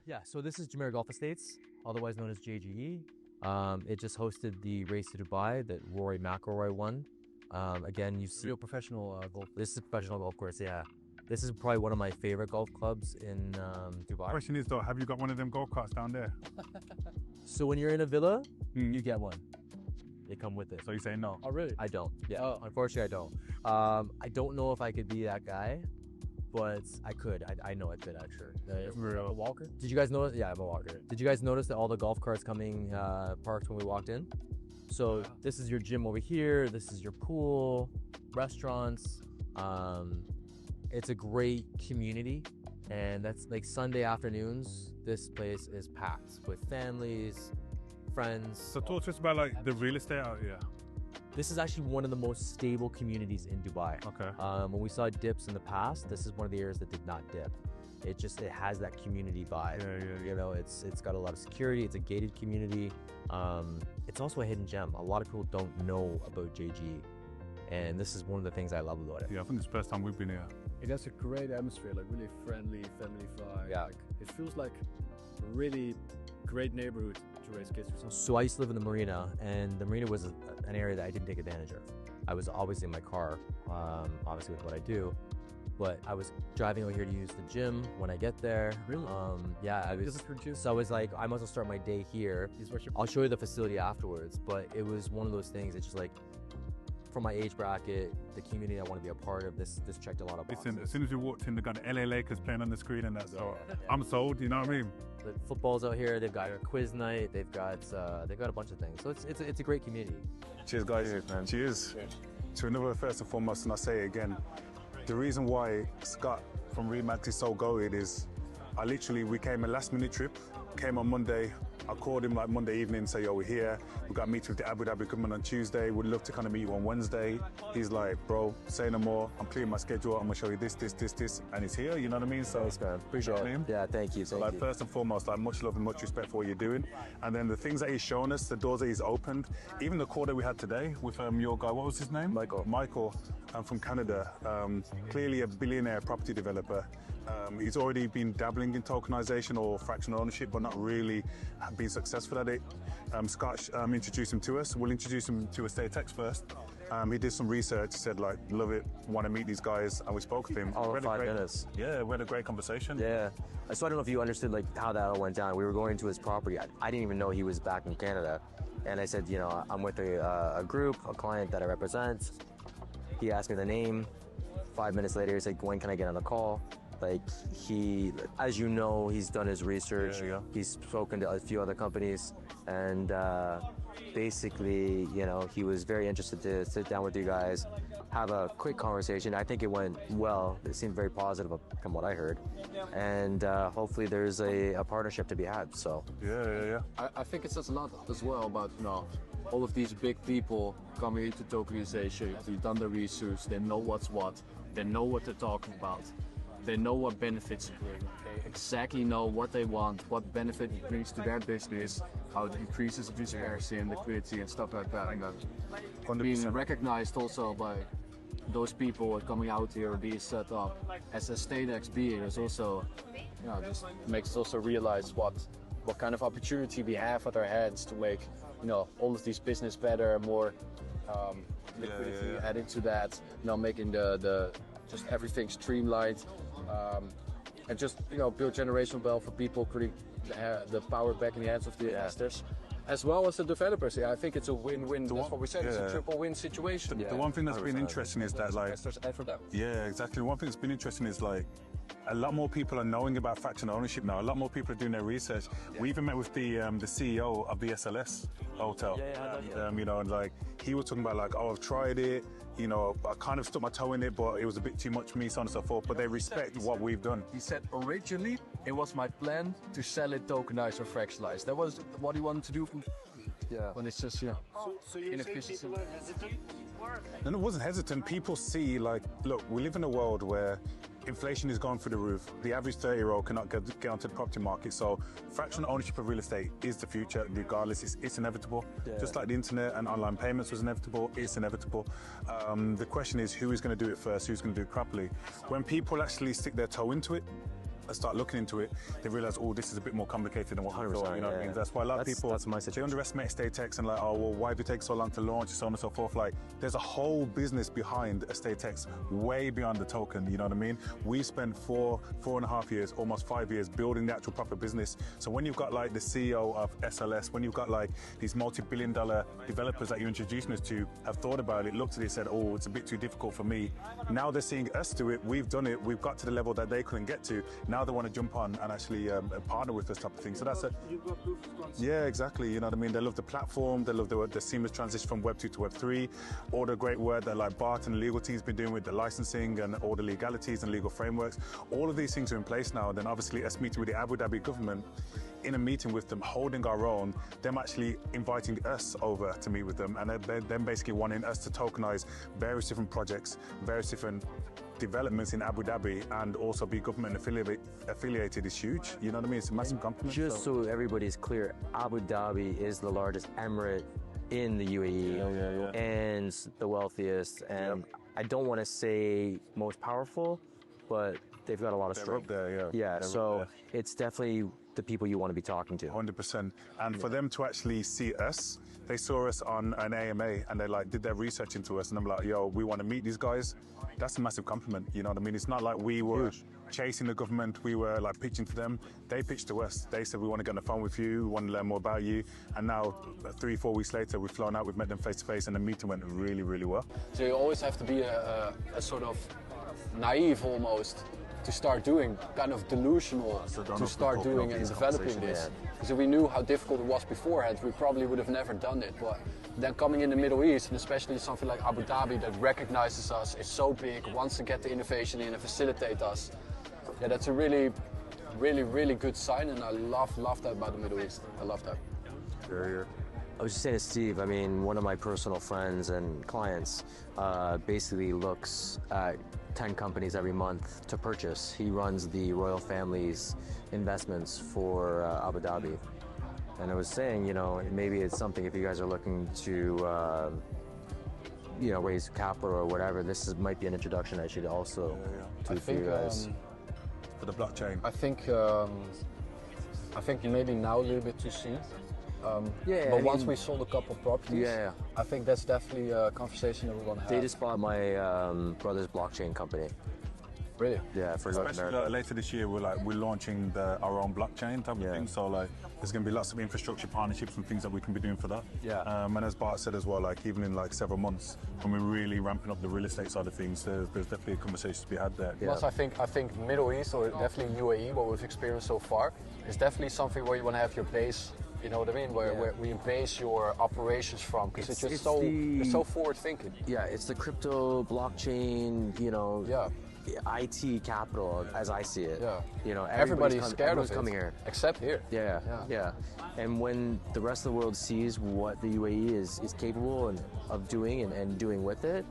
Yeah, so this is Jumeirah Golf Estates, otherwise known as JGE. It just hosted the race to Dubai that Rory McIlroy won. Again, you see, Real professional golf. this is a professional golf course, yeah. This is probably one of my favorite golf clubs in Dubai. Question is though, have you got one of them golf carts down there? So when you're in a villa, you get one. They come with it. So you say no? Oh, really? I don't. Yeah, Oh. unfortunately I don't. I don't know if I could be that guy, but I could. I know I could actually. Real. A walker? Did you guys notice? Yeah, I'm a walker. Did you guys notice that all the golf carts coming parked when we walked in? So this is your gym over here. This is your pool, restaurants. It's a great community, and that's like Sunday afternoons. This place is packed with families, friends. So talk to us about like the real estate out here. This is actually one of the most stable communities in Dubai. Okay. When we saw dips in the past, this is one of the areas that did not dip. It has that community vibe. Yeah. You know, it's got a lot of security. It's a gated community. It's also a hidden gem. A lot of people don't know about JG, and this is one of the things I love about it. Yeah, I think it's the first time we've been here. It has a great atmosphere, like really friendly, family vibe. Yeah. Like, it feels like a really great neighborhood to raise kids or something. So I used to live in the marina, and the marina was an area that I didn't take advantage of. I was always in my car, obviously with what I do, but I was driving over here to use the gym when I get there. Really? Yeah, I was. Is it for gym? So I was like, I might as well start my day here. I'll show you the facility afterwards, but it was one of those things. It's just like, for my age bracket, the community I want to be a part of, this checked a lot of boxes. Listen, as soon as we walked in, they got the LA Lakers playing on the screen and that, so Yeah. I'm sold, you know what I mean? The football's out here. They've got a quiz night. They've got a bunch of things. So it's a great community. Cheers, guys. Cheers, man. Cheers. To another, first and foremost, and I say it again, the reason why Scott from Remax is so goated is we came a last minute trip, came on Monday. I called him like Monday evening, say, yo, we're here. We got a meeting with the Abu Dhabi coming on Tuesday. We'd love to kind of meet you on Wednesday. He's like, bro, say no more. I'm clearing my schedule. I'm gonna show you this. And he's here, you know what I mean? So, Thanks, man. Appreciate it. Yeah, thank you. so like, first and foremost, like, much love and much respect for what you're doing. And then the things that he's shown us, the doors that he's opened, even the call that we had today with your guy, what was his name? Michael, from Canada. Clearly a billionaire property developer. He's already been dabbling in tokenization or fractional ownership, but not really been successful at it. Scott introduced him to us. We'll introduce him to EstateX first. He did some research, said like, love it, want to meet these guys, and we spoke with him. All 5 minutes. Yeah, we had a great conversation. Yeah. So I don't know if you understood like how that all went down. We were going to his property. I didn't even know he was back in Canada. And I said, you know, I'm with a group, a client that I represent. He asked me the name. 5 minutes later, he said, when can I get on a call? Like, as you know, he's done his research. Yeah. He's spoken to a few other companies, and basically, you know, he was very interested to sit down with you guys, have a quick conversation. I think it went well. It seemed very positive from what I heard, and hopefully there's a partnership to be had. So Yeah. I think it says a lot as well about, you know, all of these big people coming into tokenization. They've done the research. They know what's what. They know what they're talking about. They know what benefits it brings. They exactly know what they want, what benefit it brings to their business, how it increases transparency and liquidity and stuff like that. And being recognized also by those people coming out here and being set up as EstateX being is also, you know, just makes us also realize what kind of opportunity we have at our hands to make, you know, all of these business better, more liquidity added to that, you know, making the just everything streamlined, and just, you know, build generational wealth for people, putting the power back in the hands of the investors, as well as the developers. Yeah, I think it's a win-win. That's what we said. It's a triple win situation. The one thing that's been interesting is that, like, for them. yeah, exactly. One thing that's been interesting is like, a lot more people are knowing about fractional ownership now. A lot more people are doing their research. We even met with the CEO of the SLS hotel. You know, and like, he was talking about like, oh, I've tried it. You know, I kind of stuck my toe in it, but it was a bit too much for me, so on and so forth. But they respect what we've done. He said originally it was my plan to sell it tokenized or fractionalized. That was what he wanted to do. Yeah. When it's just, yeah. So you said you were hesitant? And it wasn't hesitant. People see, like, look, we live in a world where inflation is gone through the roof. The average 30-year-old cannot get onto the property market. So fractional ownership of real estate is the future, regardless. It's inevitable. Yeah. Just like the internet and online payments was inevitable, it's inevitable. The question is, who is going to do it first? Who's going to do it properly? When people actually stick their toe into it, start looking into it, they realize, oh, this is a bit more complicated than what we thought. You know what I mean? That's why a lot of people that's my they situation. underestimate EstateX and like, oh, well, why did it take so long to launch, so on and so forth. Like, there's a whole business behind EstateX, way beyond the token. You know what I mean? We spent 4.5 years, almost 5 years, building the actual proper business. So when you've got like the CEO of SLS, when you've got like these multi-billion-dollar developers that you're introducing us to, have thought about it, looked at it, said, oh, it's a bit too difficult for me. Now they're seeing us do it. We've done it. We've got to the level that they couldn't get to. Now they want to jump on and actually partner with us type of thing. So that's yeah, exactly. You know what I mean? They love the platform. They love the seamless transition from Web 2 to Web 3. All the great work that like Bart and the legal team's been doing with the licensing and all the legalities and legal frameworks. All of these things are in place now. And then obviously us meeting with the Abu Dhabi government, in a meeting with them, holding our own, them actually inviting us over to meet with them, and them basically wanting us to tokenize various different projects, various different developments in Abu Dhabi, and also be government affiliated is huge. You know what I mean? It's a massive compliment. Just so everybody's clear, Abu Dhabi is the largest emirate in the UAE and the wealthiest, and I don't want to say most powerful, but they've got a lot of strength. They're up there, yeah. So it's definitely the people you want to be talking to. 100%. And for them to actually see us, they saw us on an AMA and they like did their research into us, and I'm like, yo, we want to meet these guys. That's a massive compliment. You know what I mean? It's not like we were chasing the government, we were like pitching to them. They pitched to us. They said, we want to get on the phone with you, we want to learn more about you. And now 3-4 weeks later, we've flown out, we've met them face to face, and the meeting went really, really well. So you always have to be a sort of naive almost to start doing, kind of delusional to start doing and developing this. Because if we knew how difficult it was beforehand, we probably would have never done it. But then coming in the Middle East, and especially something like Abu Dhabi that recognizes us, is so big, wants to get the innovation in and facilitate us. Yeah, that's a really, really, really good sign, and I love that about the Middle East. I love that. I was just saying to Steve, I mean, one of my personal friends and clients basically looks at 10 companies every month to purchase. He runs the royal family's investments for Abu Dhabi. And I was saying, you know, maybe it's something if you guys are looking to, you know, raise capital or whatever, might be an introduction I should also do for you guys. For the blockchain. I think maybe now a little bit too soon. But once we sold a couple properties, I think that's definitely a conversation that we're going to have. They just bought my brother's blockchain company. Really? Yeah, for North America. Later this year, we're launching our own blockchain type of thing. So like, there's going to be lots of infrastructure partnerships and things that we can be doing for that. Yeah. And as Bart said as well, like even in like several months, when we're really ramping up the real estate side of things, there's definitely a conversation to be had there. Plus, I think Middle East, or definitely UAE, what we've experienced so far, is definitely something where you want to have your base. You know what I mean? Where we base your operations from, because it's just so forward thinking. Yeah, it's the crypto, blockchain, you know, IT capital as I see it. Yeah. You know, everybody's scared of it, coming here. Except here. Yeah. And when the rest of the world sees what the UAE is capable of doing and doing with it,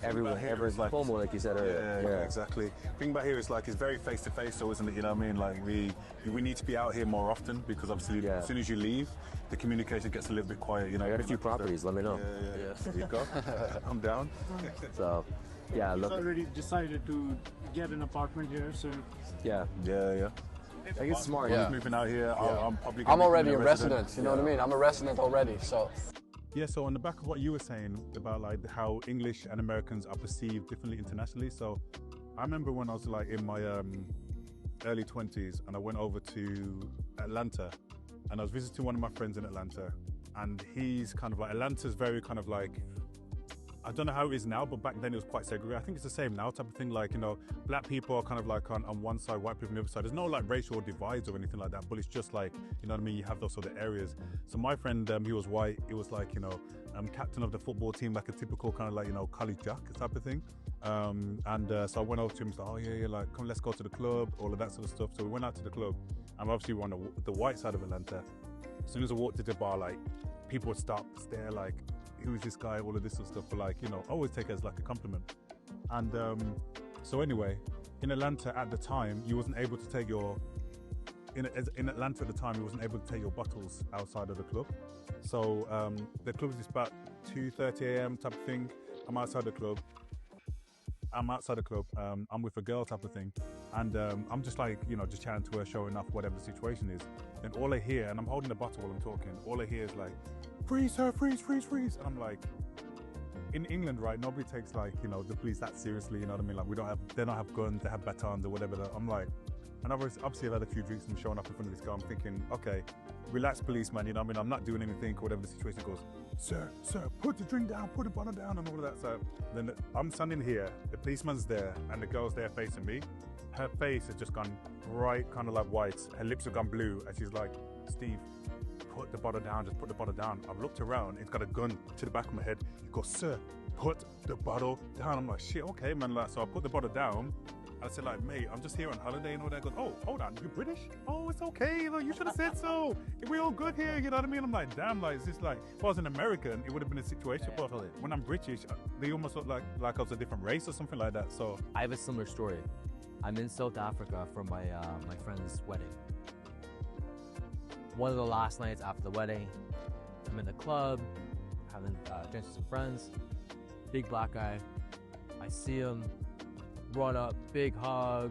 everyone's like FOMO, like you said earlier. Yeah, exactly. The thing about here is like it's very face to face, so isn't it? You know what I mean? Like we need to be out here more often, because obviously as soon as you leave, the communication gets a little bit quiet. You know, I got a few properties. Let me know. Yeah. There you go. I'm down. So, yeah, look. Already decided to get an apartment here, so Yeah. I think it's smart. Yeah. Moving out here, I'm already a resident. You know what I mean? I'm a resident already, so. Yeah, so on the back of what you were saying about like how English and Americans are perceived differently internationally. So I remember when I was like in my early 20s and I went over to Atlanta and I was visiting one of my friends in Atlanta, and he's kind of like, Atlanta's very kind of like, I don't know how it is now, but back then it was quite segregated. I think it's the same now type of thing. Like, you know, black people are kind of like on one side, white people on the other side. There's no like racial divides or anything like that, but it's just like, you know what I mean? You have those sort of areas. So my friend, he was white. It was like, you know, captain of the football team, like a typical kind of like, you know, college jock type of thing. So I went over to him and said, oh yeah, like, come, let's go to the club, all of that sort of stuff. So we went out to the club, and obviously we were on the white side of Atlanta. As soon as I walked to the bar, like, people would stop, stare, like, who is this guy, all of this sort of stuff, but like, you know, I always take it as like a compliment. And so anyway, in Atlanta at the time, you wasn't able to take your, in Atlanta at the time, you wasn't able to take your bottles outside of the club. So the club is about 2:30 a.m. type of thing. I'm outside the club. I'm with a girl type of thing. And I'm just like, just chatting to her, showing off whatever the situation is. Then all I hear, and I'm holding the bottle while I'm talking, all I hear is like, freeze, sir, freeze, freeze, freeze. And I'm like, in England, right, nobody takes like, the police that seriously, you know what I mean? Like they don't have guns, they have batons or whatever. I'm like, and obviously I've had a few drinks and showing up in front of this guy. I'm thinking, okay, relax, policeman, you know what I mean? I'm not doing anything or whatever the situation goes. Sir, put the drink down, put the bottle down and all of that. So then I'm standing here, the policeman's there and the girl's there facing me. Her face has just gone bright, kind of like white. Her lips have gone blue and she's like, Steve, put the bottle down, just put the bottle down. I've looked around, it's got a gun to the back of my head. He goes, sir, put the bottle down. I'm like, shit, okay, man. Like, so I put the bottle down. I said, like, mate, I'm just here on holiday and all that. Goes, oh, hold on, you British? Oh, it's okay. Like, you should have said so. We're all good here. You know what I mean? I'm like, damn, like, it's just like, if I was an American, it would have been a situation. But when I'm British, they almost look like I was a different race or something like that. So I have a similar story. I'm in South Africa for my my friend's wedding. One of the last nights after the wedding, I'm in the club, having drinks with some friends. Big black guy. I see him. Run up, big hug,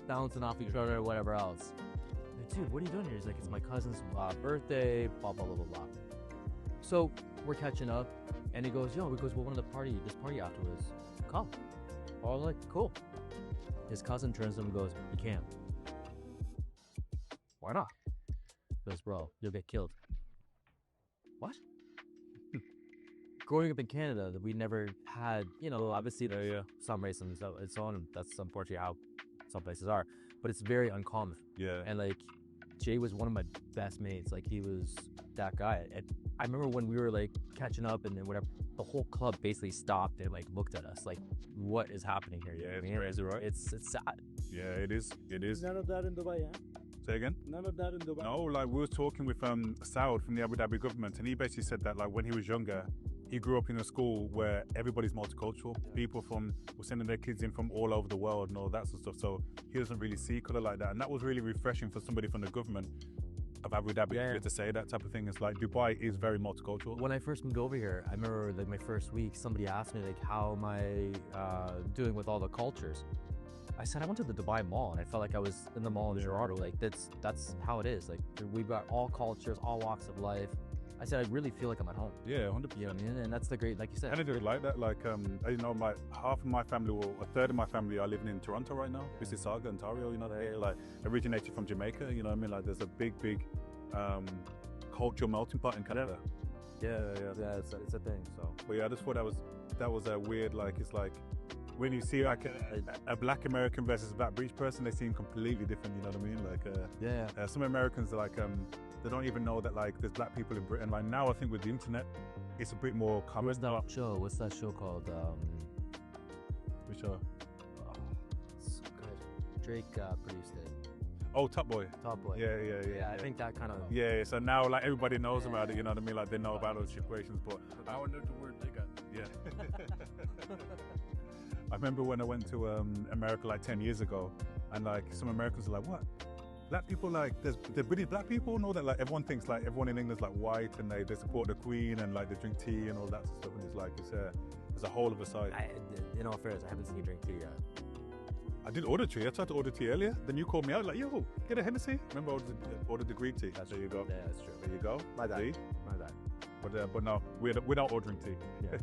bouncing off each other, whatever else. I'm like, dude, what are you doing here? He's like, it's my cousin's birthday, blah, blah, blah, blah, blah. So we're catching up, and he goes, we'll go to this party afterwards. Come. I was like, cool. His cousin turns to him and goes, you can't. Why not? He goes, bro, you'll get killed. What? Growing up in Canada, we never had, obviously there's some racism and so on, and that's unfortunately how some places are, but it's very uncommon. yeah. And like, Jay was one of my best mates. Like, he was that guy. And I remember when we were like catching up and then whatever, the whole club basically stopped and like looked at us like, what is happening here? Yeah, You know what I it's mean? crazy, right? It's sad. Yeah, it is. None of that in Dubai, yeah? Say again? None of that in Dubai. No, like we were talking with Saud from the Abu Dhabi government, and he basically said that like when he was younger, he grew up in a school where everybody's multicultural. People were sending their kids in from all over the world and all that sort of stuff. So he doesn't really see color like that, and that was really refreshing for somebody from the government of Abu Dhabi to say that type of thing. It's like Dubai is very multicultural. When I first moved over here, I remember like my first week, somebody asked me like, how am I doing with all the cultures? I said I went to the Dubai Mall and I felt like I was in the mall in Gerardo. Like that's how it is. Like we've got all cultures, all walks of life. I said I really feel like I'm at home. Yeah, 100%. You know what I mean? And that's the great, like you said. And I do like that. Like half of my family, or a third of my family, are living in Toronto right now. Mississauga, Ontario. They like originated from Jamaica. You know what I mean? Like there's a big cultural melting pot in Canada. Yeah, it's a thing. So, but yeah, I just thought that was a weird. Like it's like when you see like a black American versus a black British person, they seem completely different. You know what I mean? Like some Americans are like they don't even know that like there's black people in Britain. Like now, I think with the internet, it's a bit more common. What's that show? What's that show called? Which show? It's good. Drake produced it. Oh, Top Boy. Top Boy. Yeah. I think that kind of. Yeah, so now like everybody knows about it, you know what I mean? Like they know about those situations, but I wonder the word they got. yeah. I remember when I went to America like 10 years ago, and like some Americans are like, what? Black people, like the British black people know that like everyone thinks like everyone in England's like white and they support the Queen and like they drink tea and all that stuff, and it's like it's a whole of a side. In all fairness, I haven't seen you drink tea yet. I did order tea. I tried to order tea earlier. Then you called me out like, yo, get a Hennessy. Remember I ordered the green tea. There you go. Yeah, that's true. There you go. My bad. See? My bad. But no, we're not ordering tea. Yeah.